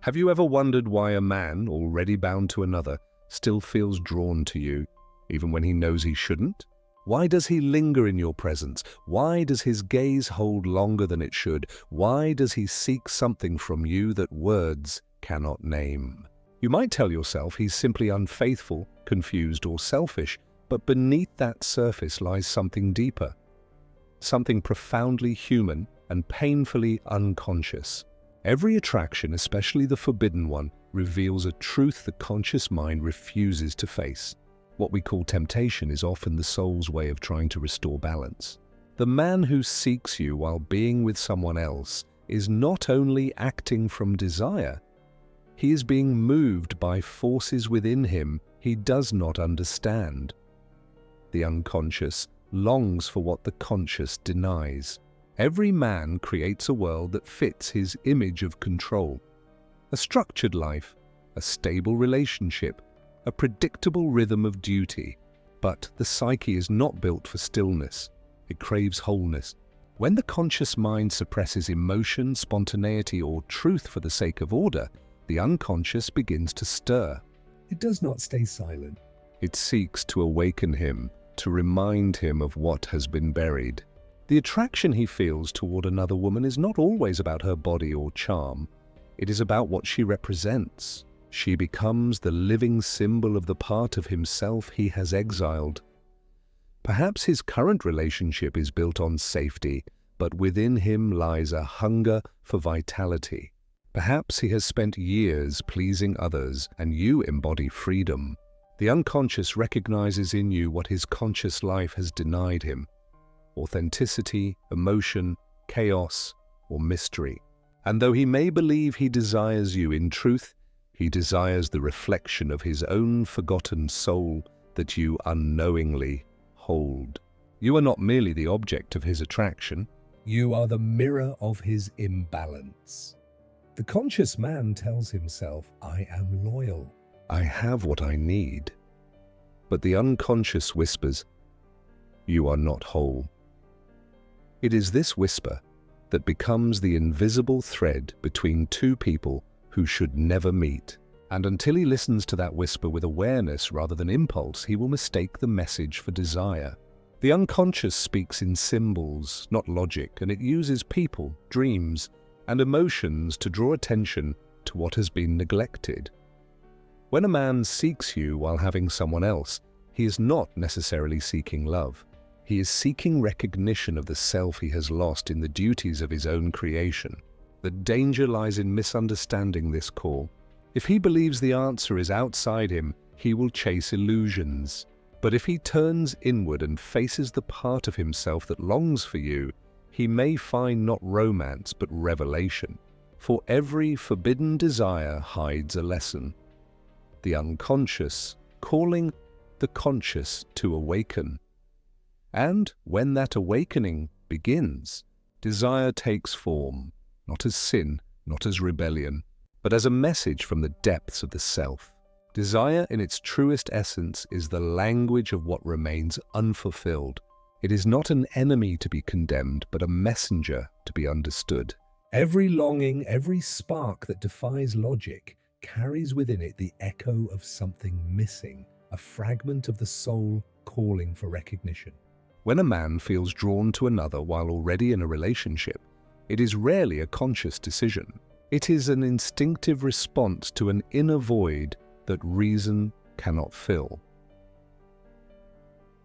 Have you ever wondered why a man, already bound to another, still feels drawn to you, even when he knows he shouldn't? Why does he linger in your presence? Why does his gaze hold longer than it should? Why does he seek something from you that words cannot name? You might tell yourself he's simply unfaithful, confused, or selfish, but beneath that surface lies something deeper, something profoundly human and painfully unconscious. Every attraction, especially the forbidden one, reveals a truth the conscious mind refuses to face. What we call temptation is often the soul's way of trying to restore balance. The man who seeks you while being with someone else is not only acting from desire, he is being moved by forces within him he does not understand. The unconscious longs for what the conscious denies. Every man creates a world that fits his image of control. A structured life, a stable relationship, a predictable rhythm of duty. But the psyche is not built for stillness. It craves wholeness. When the conscious mind suppresses emotion, spontaneity, or truth for the sake of order, the unconscious begins to stir. It does not stay silent. It seeks to awaken him, to remind him of what has been buried. The attraction he feels toward another woman is not always about her body or charm. It is about what she represents. She becomes the living symbol of the part of himself he has exiled. Perhaps his current relationship is built on safety, but within him lies a hunger for vitality. Perhaps he has spent years pleasing others, and you embody freedom. The unconscious recognizes in you what his conscious life has denied him: authenticity, emotion, chaos, or mystery. And though he may believe he desires you, in truth, he desires the reflection of his own forgotten soul that you unknowingly hold. You are not merely the object of his attraction. You are the mirror of his imbalance. The conscious man tells himself, "I am loyal. I have what I need." But the unconscious whispers, "You are not whole." It is this whisper that becomes the invisible thread between two people who should never meet. And until he listens to that whisper with awareness rather than impulse, he will mistake the message for desire. The unconscious speaks in symbols, not logic, and it uses people, dreams, and emotions to draw attention to what has been neglected. When a man seeks you while having someone else, he is not necessarily seeking love. He is seeking recognition of the self he has lost in the duties of his own creation. The danger lies in misunderstanding this call. If he believes the answer is outside him, he will chase illusions. But if he turns inward and faces the part of himself that longs for you, he may find not romance but revelation. For every forbidden desire hides a lesson. The unconscious calling the conscious to awaken. And when that awakening begins, desire takes form, not as sin, not as rebellion, but as a message from the depths of the self. Desire in its truest essence is the language of what remains unfulfilled. It is not an enemy to be condemned, but a messenger to be understood. Every longing, every spark that defies logic, carries within it the echo of something missing, a fragment of the soul calling for recognition. When a man feels drawn to another while already in a relationship, it is rarely a conscious decision. It is an instinctive response to an inner void that reason cannot fill.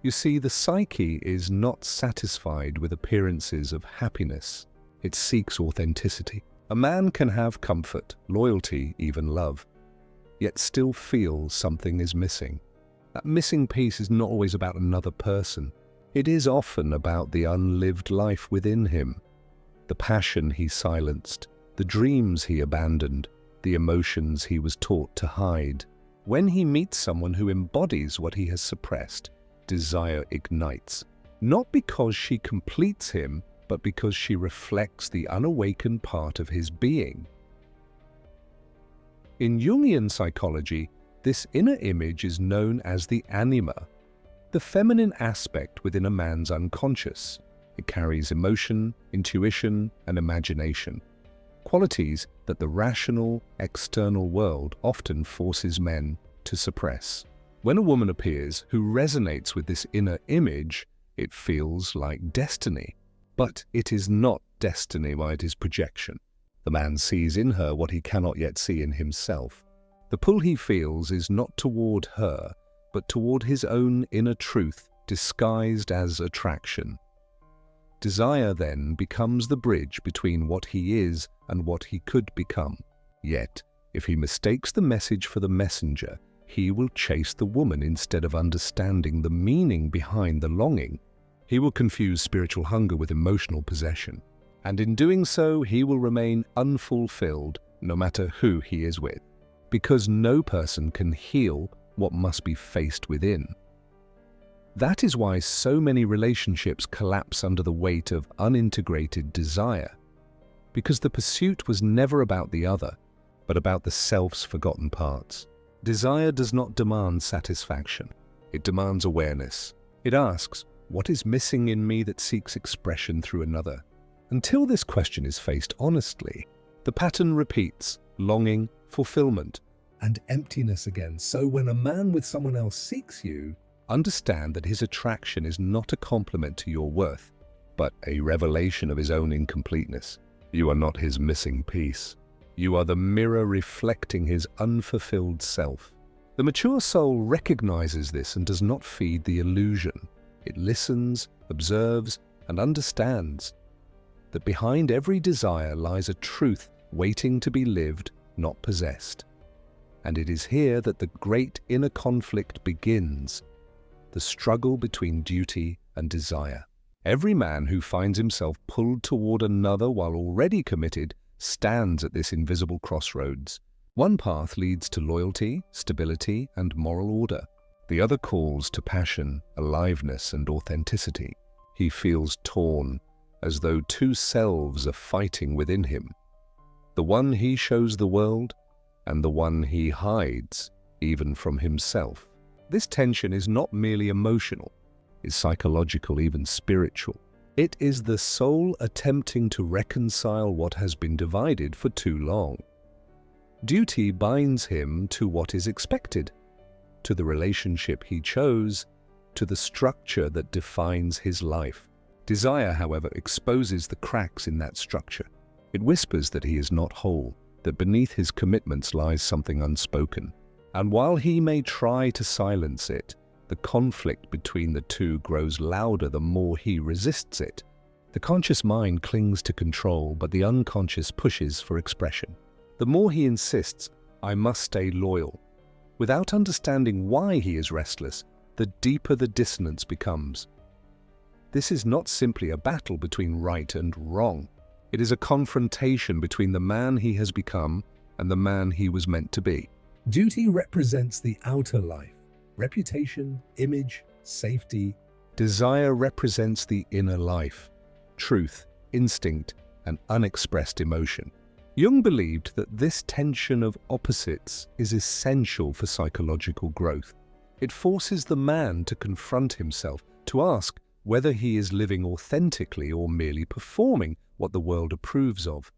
You see, the psyche is not satisfied with appearances of happiness. It seeks authenticity. A man can have comfort, loyalty, even love, yet still feel something is missing. That missing piece is not always about another person. It is often about the unlived life within him, the passion he silenced, the dreams he abandoned, the emotions he was taught to hide. When he meets someone who embodies what he has suppressed, desire ignites, not because she completes him, but because she reflects the unawakened part of his being. In Jungian psychology, this inner image is known as the anima, the feminine aspect within a man's unconscious. It carries emotion, intuition, and imagination, qualities that the rational, external world often forces men to suppress. When a woman appears who resonates with this inner image, it feels like destiny. But it is not destiny while it is projection. The man sees in her what he cannot yet see in himself. The pull he feels is not toward her, but toward his own inner truth, disguised as attraction. Desire then becomes the bridge between what he is and what he could become. Yet, if he mistakes the message for the messenger, he will chase the woman instead of understanding the meaning behind the longing. He will confuse spiritual hunger with emotional possession, and in doing so, he will remain unfulfilled no matter who he is with, because no person can heal what must be faced within. That is why so many relationships collapse under the weight of unintegrated desire, because the pursuit was never about the other, but about the self's forgotten parts. Desire does not demand satisfaction. It demands awareness. It asks, what is missing in me that seeks expression through another? Until this question is faced honestly, the pattern repeats: longing, fulfillment, and emptiness again. So when a man with someone else seeks you, understand that his attraction is not a compliment to your worth, but a revelation of his own incompleteness. You are not his missing piece. You are the mirror reflecting his unfulfilled self. The mature soul recognizes this and does not feed the illusion. It listens, observes, and understands that behind every desire lies a truth waiting to be lived, not possessed. And it is here that the great inner conflict begins, the struggle between duty and desire. Every man who finds himself pulled toward another while already committed stands at this invisible crossroads. One path leads to loyalty, stability, and moral order. The other calls to passion, aliveness, and authenticity. He feels torn, as though two selves are fighting within him. The one he shows the world, and the one he hides, even from himself. This tension is not merely emotional, it's psychological, even spiritual. It is the soul attempting to reconcile what has been divided for too long. Duty binds him to what is expected, to the relationship he chose, to the structure that defines his life. Desire, however, exposes the cracks in that structure. It whispers that he is not whole, that beneath his commitments lies something unspoken. And while he may try to silence it, the conflict between the two grows louder the more he resists it. The conscious mind clings to control, but the unconscious pushes for expression. The more he insists, I must stay loyal, without understanding why he is restless, the deeper the dissonance becomes. This is not simply a battle between right and wrong. It is a confrontation between the man he has become and the man he was meant to be. Duty represents the outer life, reputation, image, safety. Desire represents the inner life, truth, instinct, and unexpressed emotion. Jung believed that this tension of opposites is essential for psychological growth. It forces the man to confront himself, to ask whether he is living authentically or merely performing what the world approves of.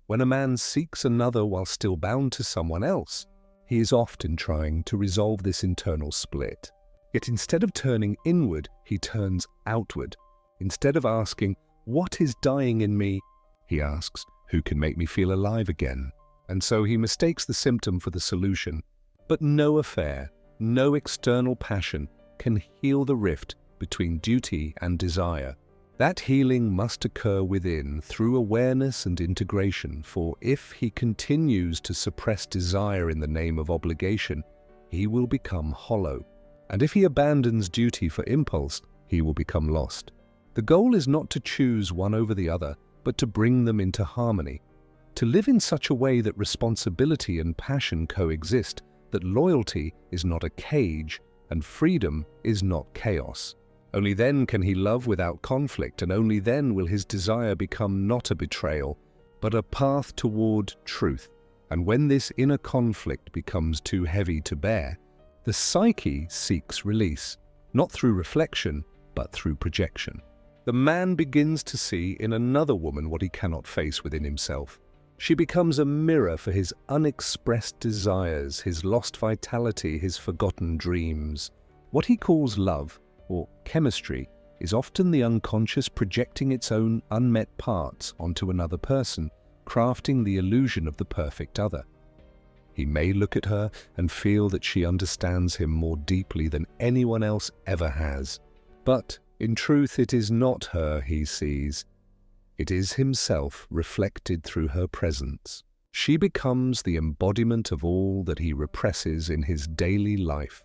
When a man seeks another while still bound to someone else, he is often trying to resolve this internal split. Yet instead of turning inward, he turns outward. Instead of asking, what is dying in me? He asks, who can make me feel alive again? And so he mistakes the symptom for the solution. But no affair, no external passion can heal the rift between duty and desire. That healing must occur within through awareness and integration, for if he continues to suppress desire in the name of obligation, he will become hollow. And if he abandons duty for impulse, he will become lost. The goal is not to choose one over the other, but to bring them into harmony, to live in such a way that responsibility and passion coexist, that loyalty is not a cage and freedom is not chaos. Only then can he love without conflict, and only then will his desire become not a betrayal, but a path toward truth. And when this inner conflict becomes too heavy to bear, the psyche seeks release, not through reflection, but through projection. The man begins to see in another woman what he cannot face within himself. She becomes a mirror for his unexpressed desires, his lost vitality, his forgotten dreams. What he calls love, or chemistry, is often the unconscious projecting its own unmet parts onto another person, crafting the illusion of the perfect other. He may look at her and feel that she understands him more deeply than anyone else ever has. But, in truth, it is not her he sees. It is himself reflected through her presence. She becomes the embodiment of all that he represses in his daily life: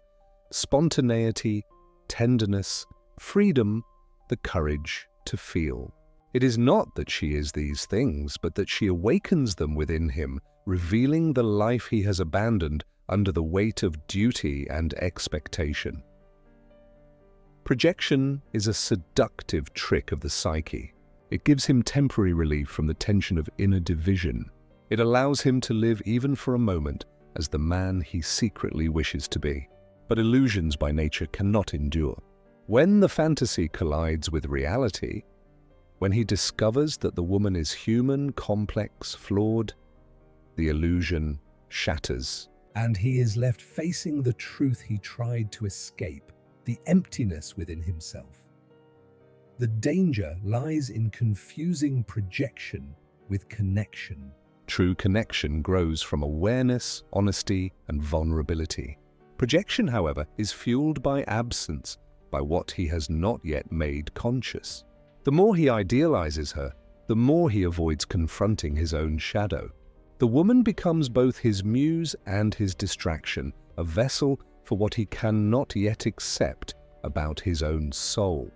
spontaneity, tenderness, freedom, the courage to feel. It is not that she is these things, but that she awakens them within him, revealing the life he has abandoned under the weight of duty and expectation. Projection is a seductive trick of the psyche. It gives him temporary relief from the tension of inner division. It allows him to live even for a moment as the man he secretly wishes to be. But illusions by nature cannot endure. When the fantasy collides with reality, when he discovers that the woman is human, complex, flawed, the illusion shatters, and he is left facing the truth he tried to escape, the emptiness within himself. The danger lies in confusing projection with connection. True connection grows from awareness, honesty, and vulnerability. Projection, however, is fueled by absence, by what he has not yet made conscious. The more he idealizes her, the more he avoids confronting his own shadow. The woman becomes both his muse and his distraction, a vessel for what he cannot yet accept about his own soul.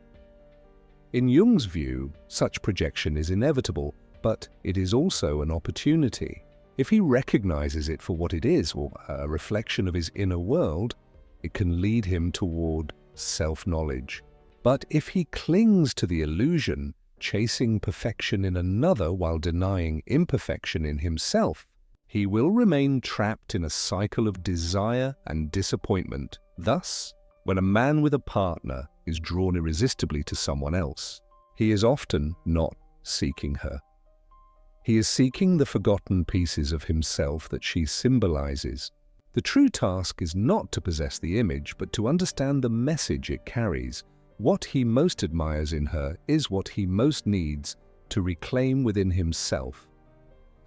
In Jung's view, such projection is inevitable, but it is also an opportunity. If he recognizes it for what it is, or a reflection of his inner world, it can lead him toward self-knowledge. But if he clings to the illusion, chasing perfection in another while denying imperfection in himself, he will remain trapped in a cycle of desire and disappointment. Thus, when a man with a partner is drawn irresistibly to someone else, he is often not seeking her. He is seeking the forgotten pieces of himself that she symbolizes. The true task is not to possess the image, but to understand the message it carries. What he most admires in her is what he most needs to reclaim within himself.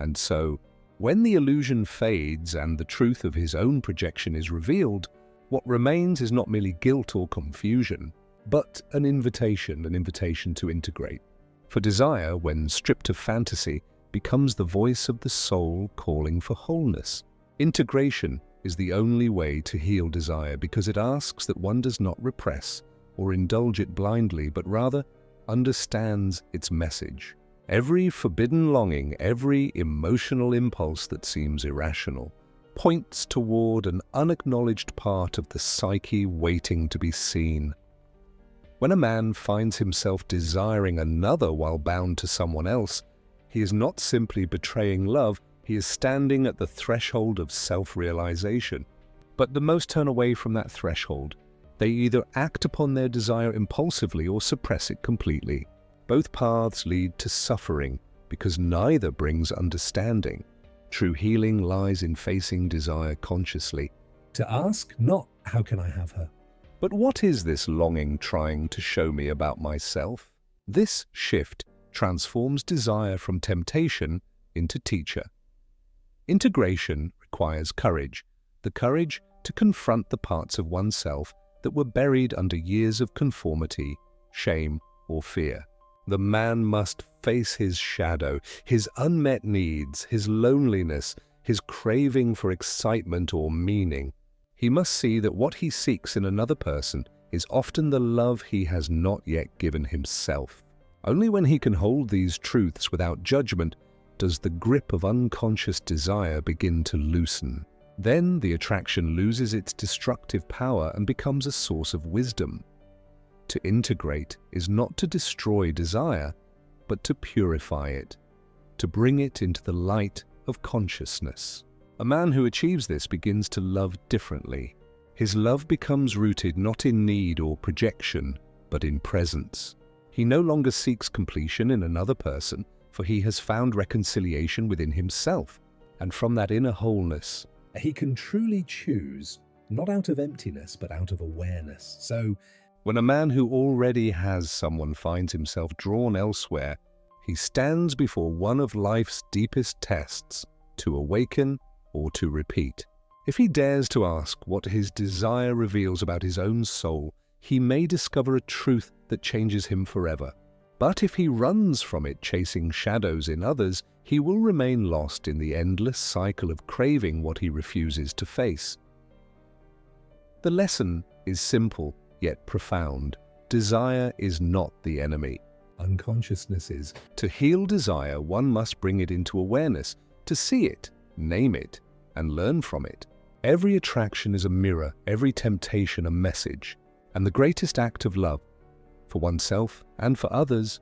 And so, when the illusion fades and the truth of his own projection is revealed, what remains is not merely guilt or confusion, but an invitation to integrate. For desire, when stripped of fantasy, becomes the voice of the soul calling for wholeness. Integration is the only way to heal desire, because it asks that one does not repress or indulge it blindly, but rather understands its message. Every forbidden longing, every emotional impulse that seems irrational, points toward an unacknowledged part of the psyche waiting to be seen. When a man finds himself desiring another while bound to someone else, he is not simply betraying love, he is standing at the threshold of self-realization. But the most turn away from that threshold. They either act upon their desire impulsively or suppress it completely. Both paths lead to suffering because neither brings understanding. True healing lies in facing desire consciously. To ask not, how can I have her? But what is this longing trying to show me about myself? This shift transforms desire from temptation into teacher. Integration requires courage, the courage to confront the parts of oneself that were buried under years of conformity, shame, or fear. The man must face his shadow, his unmet needs, his loneliness, his craving for excitement or meaning. He must see that what he seeks in another person is often the love he has not yet given himself. Only when he can hold these truths without judgment does the grip of unconscious desire begin to loosen. Then the attraction loses its destructive power and becomes a source of wisdom. To integrate is not to destroy desire, but to purify it, to bring it into the light of consciousness. A man who achieves this begins to love differently. His love becomes rooted not in need or projection, but in presence. He no longer seeks completion in another person, for he has found reconciliation within himself, and from that inner wholeness, he can truly choose, not out of emptiness, but out of awareness. So, when a man who already has someone finds himself drawn elsewhere, he stands before one of life's deepest tests, to awaken or to repeat. If he dares to ask what his desire reveals about his own soul, he may discover a truth that changes him forever. But if he runs from it chasing shadows in others, he will remain lost in the endless cycle of craving what he refuses to face. The lesson is simple, yet profound. Desire is not the enemy. Unconsciousness is. To heal desire, one must bring it into awareness, to see it, name it, and learn from it. Every attraction is a mirror, every temptation a message, and the greatest act of love, for oneself and for others,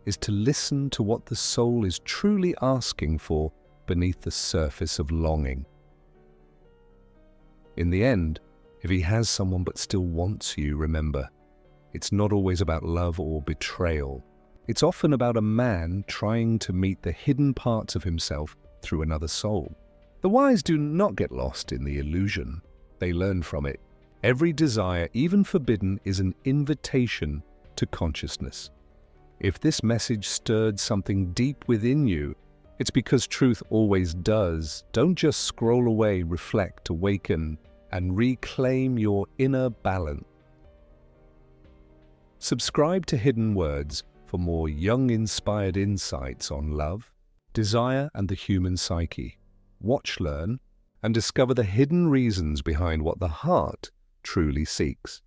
is to listen to what the soul is truly asking for beneath the surface of longing. In the end, if he has someone but still wants you, remember, it's not always about love or betrayal. It's often about a man trying to meet the hidden parts of himself through another soul. The wise do not get lost in the illusion. They learn from it. Every desire, even forbidden, is an invitation to consciousness. If this message stirred something deep within you, it's because truth always does. Don't just scroll away, reflect, awaken, and reclaim your inner balance. Subscribe to Hidden Words for more Jung-inspired insights on love, desire, and the human psyche. Watch, learn, and discover the hidden reasons behind what the heart truly seeks.